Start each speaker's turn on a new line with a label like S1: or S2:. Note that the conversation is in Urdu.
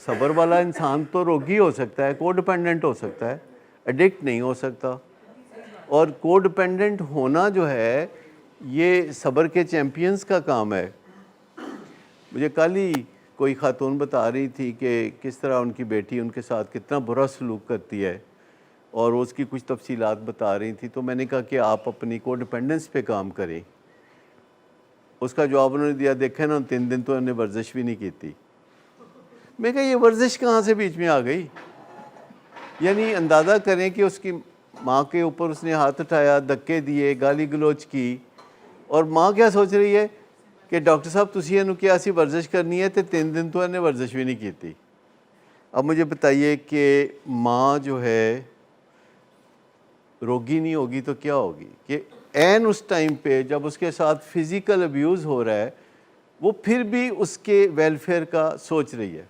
S1: صبر والا انسان تو روگی ہو سکتا ہے, کو ڈیپینڈنٹ ہو سکتا ہے, ایڈکٹ نہیں ہو سکتا. اور کو ڈیپینڈنٹ ہونا جو ہے یہ صبر کے چیمپئنز کا کام ہے. مجھے کل ہی کوئی خاتون بتا رہی تھی کہ کس طرح ان کی بیٹی ان کے ساتھ کتنا برا سلوک کرتی ہے, اور اس کی کچھ تفصیلات بتا رہی تھی. تو میں نے کہا کہ آپ اپنی کو ڈیپینڈنس پہ کام کریں. اس کا جواب انہوں نے دیا, دیکھیں نا 3 دن تو انہوں نے ورزش بھی نہیں کی تھی. میں کہا یہ ورزش کہاں سے بیچ میں آ گئی؟ یعنی اندازہ کریں کہ اس کی ماں کے اوپر اس نے ہاتھ اٹھایا, دھکے دیے, گالی گلوچ کی, اور ماں کیا سوچ رہی ہے کہ ڈاکٹر صاحب تسی انہوں کیا سی ورزش کرنی ہے, تو 3 دن تو انہیں ورزش بھی نہیں کی تھی. اب مجھے بتائیے کہ ماں جو ہے روگی نہیں ہوگی تو کیا ہوگی, کہ عین اس ٹائم پہ جب اس کے ساتھ فزیکل ابیوز ہو رہا ہے وہ پھر بھی اس کے ویلفیئر کا سوچ رہی ہے.